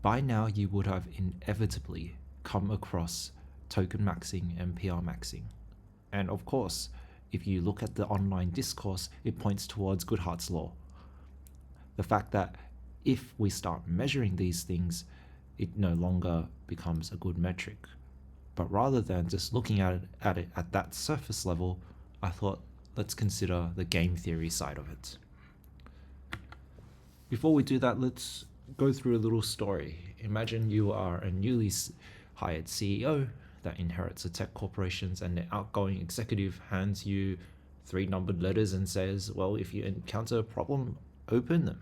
by now you would have inevitably come across token maxing and PR maxing. And of course, if you look at the online discourse, it points towards Goodhart's law. The fact that if we start measuring these things, it no longer becomes a good metric. But rather than just looking at it at that surface level, I thought, let's consider the game theory side of it. Before we do that, let's go through a little story. Imagine you are a newly hired CEO that inherits a tech corporation, and the outgoing executive hands you 3 numbered letters and says, well, if you encounter a problem, open them.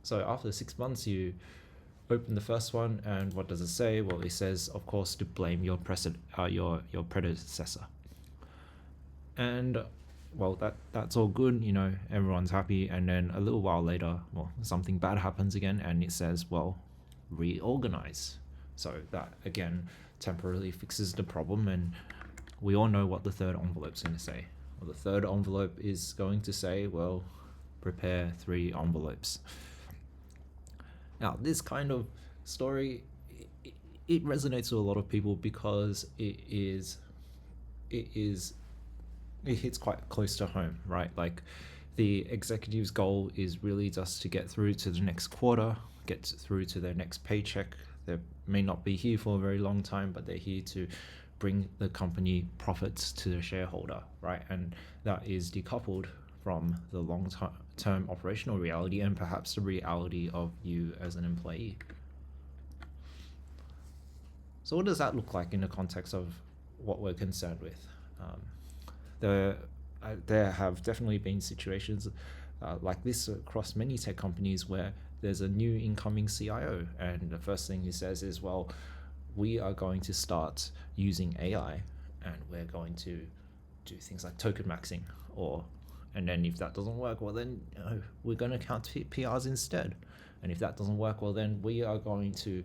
So after 6 months, you open the first one, and what does it say? Well, it says, of course, to blame your predecessor. And well, that's all good, everyone's happy. And then a little while later, well, something bad happens again, and it says, well, reorganize. So that again temporarily fixes the problem, and we all know what the third envelope's going to say. Well, the third envelope is going to say, well, prepare 3 envelopes. Now, this kind of story, it resonates with a lot of people because it hits quite close to home, right? Like, the executive's goal is really just to get through to the next quarter, get through to their next paycheck. They may not be here for a very long time, but they're here to bring the company profits to the shareholder, right? And that is decoupled from the long-term operational reality and perhaps the reality of you as an employee. So what does that look like in the context of what we're concerned with? There have definitely been situations like this across many tech companies where there's a new incoming CIO, and the first thing he says is, well, we are going to start using AI, and we're going to do things like token maxing, and then if that doesn't work, well, then we're going to count PRs instead. And if that doesn't work, well, then we are going to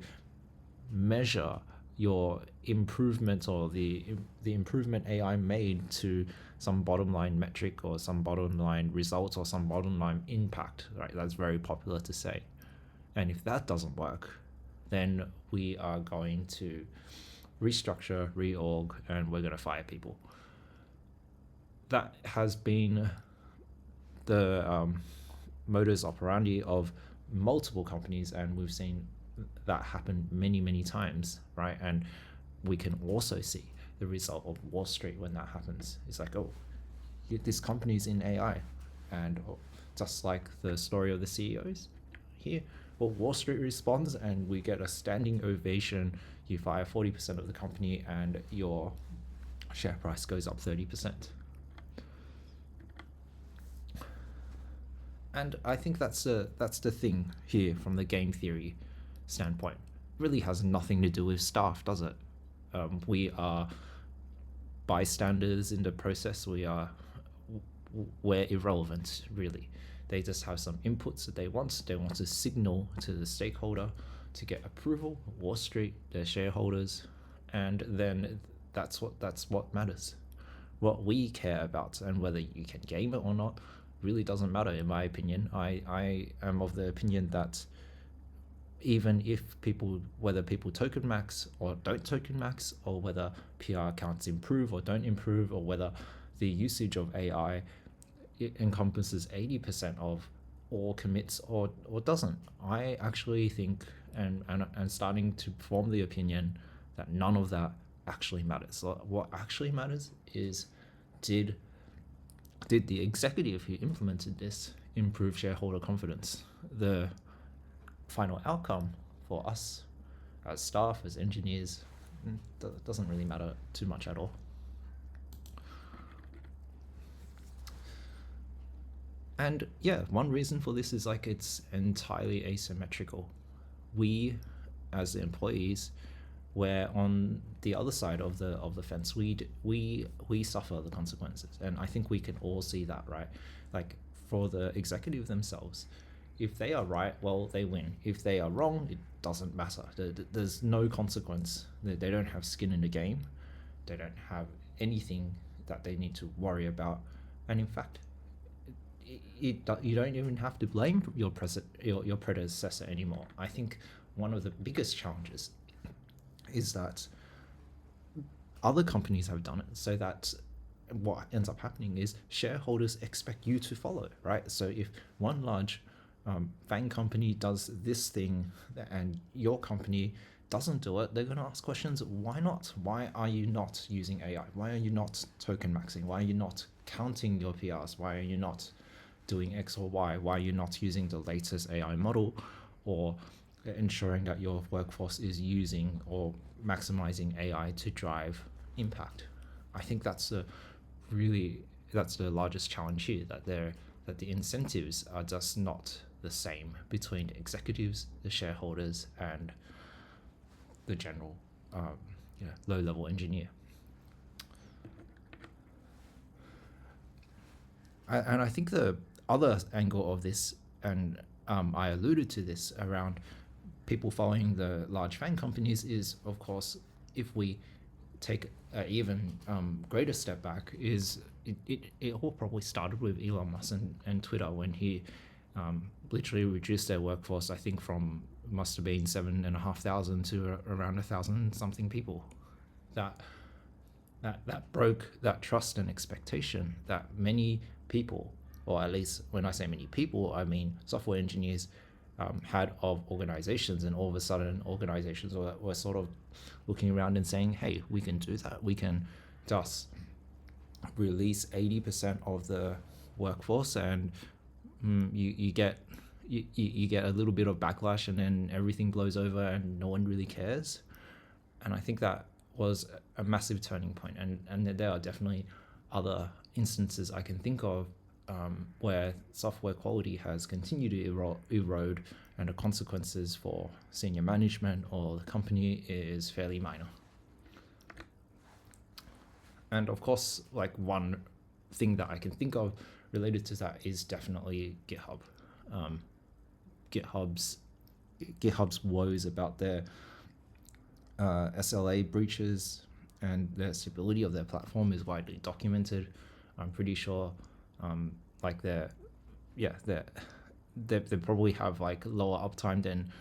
measure your improvement or the improvement AI made to some bottom line metric or some bottom line result or some bottom line impact, right? That's very popular to say. And if that doesn't work, then we are going to restructure, reorg, and we're going to fire people. That has been the modus operandi of multiple companies, and we've seen that happen many, many times, right? And we can also see the result of Wall Street when that happens. It's like, oh, this company's in AI, and just like the story of the CEOs here, well, Wall Street responds, and we get a standing ovation. You fire 40% of the company, and your share price goes up 30%. And I think that's the thing here from the game theory standpoint. It really has nothing to do with staff, does it? We are bystanders in the process. We're irrelevant, really. They just have some inputs that they want. They want to signal to the stakeholder to get approval, Wall Street, their shareholders, and then that's what matters. What we care about, and whether you can game it or not, really doesn't matter, in my opinion. I am of the opinion that even if whether people token max or don't token max, or whether PR accounts improve or don't improve, or whether the usage of AI encompasses 80% of all commits or doesn't, I actually think and starting to form the opinion that none of that actually matters. So what actually matters is, did the executive who implemented this improve shareholder confidence? The final outcome for us as staff, as engineers, doesn't really matter too much at all. And yeah, one reason for this is like it's entirely asymmetrical. We, as the employees, we're on the other side of the fence. We suffer the consequences, and I think we can all see that, right? Like, for the executive themselves, if they are right, well, they win. If they are wrong, it doesn't matter. There's no consequence. They don't have skin in the game. They don't have anything that they need to worry about. And in fact, you don't even have to blame your predecessor anymore. I think one of the biggest challenges is that other companies have done it, so that what ends up happening is shareholders expect you to follow, right? So if one large FANG company does this thing and your company doesn't do it, they're going to ask questions. Why not? Why are you not using AI? Why are you not token maxing? Why are you not counting your PRs? Why are you not doing X or Y? Why are you not using the latest AI model, or ensuring that your workforce is using or maximizing AI to drive impact? I think that's the largest challenge here, that the incentives are just not the same between executives, the shareholders, and the general low-level engineer. And I think the other angle of this, and I alluded to this around people following the large FANG companies, is, of course, if we take an even greater step back, is it all probably started with Elon Musk and Twitter, when he literally reduced their workforce, I think from, must have been 7,500 to around 1,000 something people. That broke that trust and expectation that many people, or at least when I say many people, I mean software engineers, had of organizations. And all of a sudden organizations were sort of looking around and saying, hey, we can do that. We can just release 80% of the workforce, and you get a little bit of backlash, and then everything blows over and no one really cares. And I think that was a massive turning point. And there are definitely other instances I can think of where software quality has continued to erode, and the consequences for senior management or the company is fairly minor. And of course, like, one thing that I can think of related to that is definitely GitHub. GitHub's woes about their SLA breaches and the stability of their platform is widely documented. I'm pretty sure they probably have like lower uptime than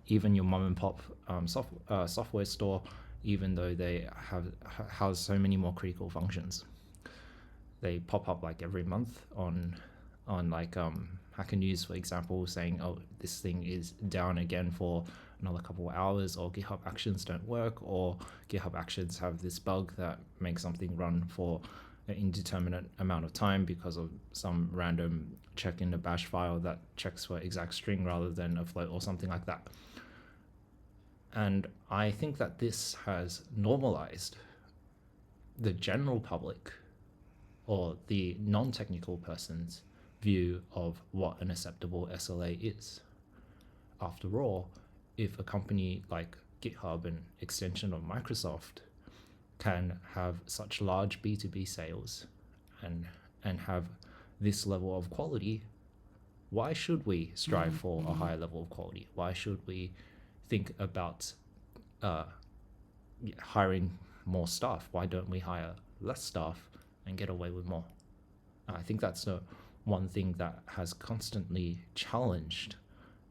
even your mom and pop software store, even though they house so many more critical functions. They pop up like every month on like Hacker News, for example, saying, oh, this thing is down again for another couple of hours, or GitHub Actions don't work, or GitHub Actions have this bug that makes something run for an indeterminate amount of time because of some random check in the bash file that checks for exact string rather than a float or something like that. And I think that this has normalized the general public, or the non-technical person's view of what an acceptable SLA is. After all, if a company like GitHub, an extension of Microsoft, can have such large B2B sales and have this level of quality, why should we strive for a higher level of quality? Why should we think about hiring more staff? Why don't we hire less staff and get away with more? I think that's the one thing that has constantly challenged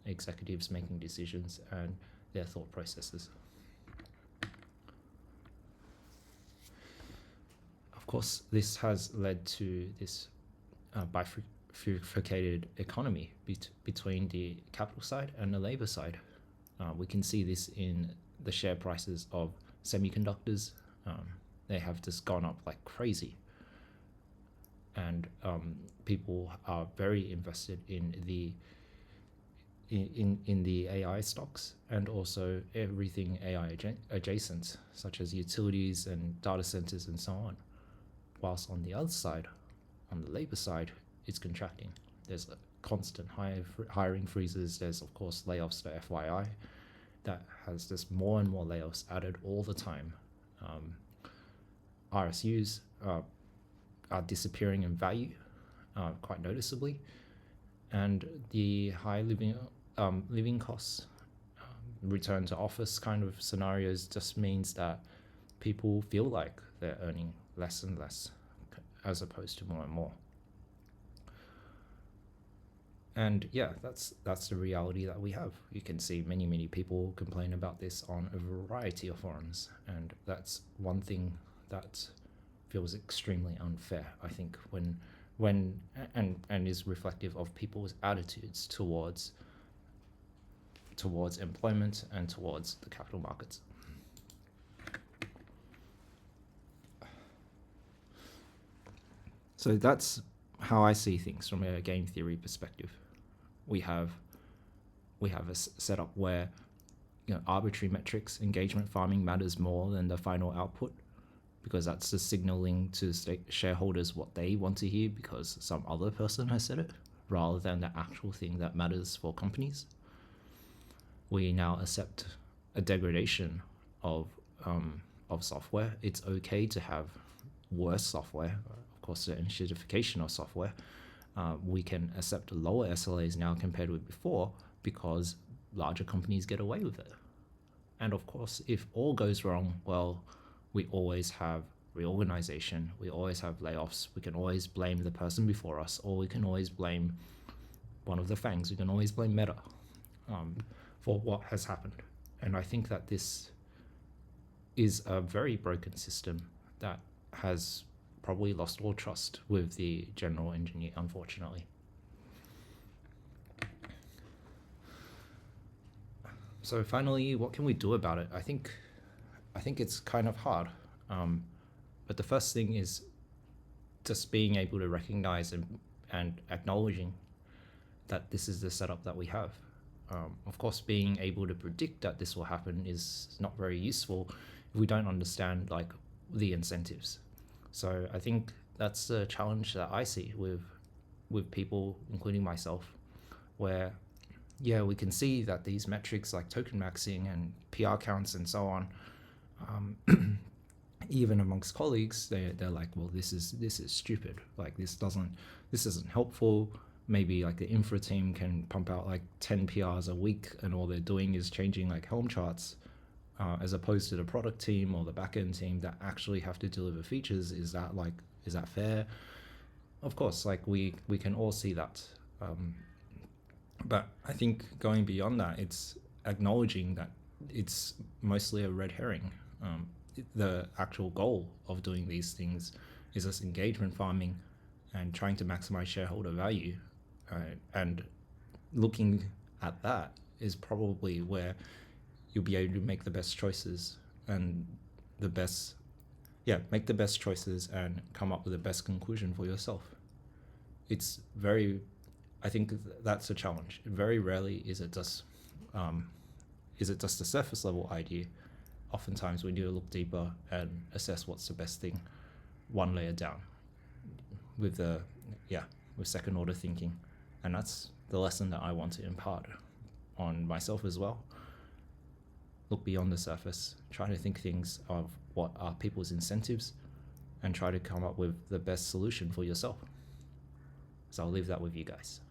executives making decisions and their thought processes. Of course, this has led to this bifurcated economy between the capital side and the labor side. We can see this in the share prices of semiconductors. They have just gone up like crazy. And people are very invested in the AI stocks, and also everything AI adjacent, such as utilities and data centers and so on. Whilst on the other side, on the labor side, it's contracting. There's a constant hiring freezes. There's, of course, layoffs, the FYI, that has just more and more layoffs added all the time. RSUs are disappearing in value quite noticeably, and the high living costs, return to office kind of scenarios, just means that people feel like they're earning less and less as opposed to more and more. And yeah, that's the reality that we have. You can see many people complain about this on a variety of forums, and that's one thing that feels extremely unfair, I think, when and is reflective of people's attitudes towards employment and towards the capital markets. So that's how I see things from a game theory perspective. We have a setup where, arbitrary metrics, engagement farming matters more than the final output, because that's just signaling to shareholders what they want to hear because some other person has said it, rather than the actual thing that matters for companies. We now accept a degradation of software. It's okay to have worse software, of course, the enshittification of software. We can accept lower SLAs now compared with before because larger companies get away with it. And of course, if all goes wrong, well, we always have reorganization, we always have layoffs, we can always blame the person before us, or we can always blame one of the fangs, we can always blame Meta for what has happened. And I think that this is a very broken system that has probably lost all trust with the general engineer, unfortunately. So finally, what can we do about it? I think it's kind of hard, but the first thing is just being able to recognize and acknowledging that this is the setup that we have. Of course, being able to predict that this will happen is not very useful if we don't understand like the incentives. So I think that's the challenge that I see with people, including myself, where we can see that these metrics like tokenmaxxing and PR counts and so on, even amongst colleagues, they're like, well, this is stupid. Like this isn't helpful. Maybe like the infra team can pump out like 10 PRs a week, and all they're doing is changing like Helm charts, as opposed to the product team or the backend team that actually have to deliver features. Is that fair? Of course, like we can all see that. But I think going beyond that, it's acknowledging that it's mostly a red herring. The actual goal of doing these things is this engagement farming and trying to maximize shareholder value. And looking at that is probably where you'll be able to make the best choices and make the best choices and come up with the best conclusion for yourself. I think that's a challenge. Very rarely is it just a surface level idea. Oftentimes we need to look deeper and assess what's the best thing one layer down with second order thinking. And that's the lesson that I want to impart on myself as well. Look beyond the surface, try to think things of what are people's incentives, and try to come up with the best solution for yourself. So I'll leave that with you guys.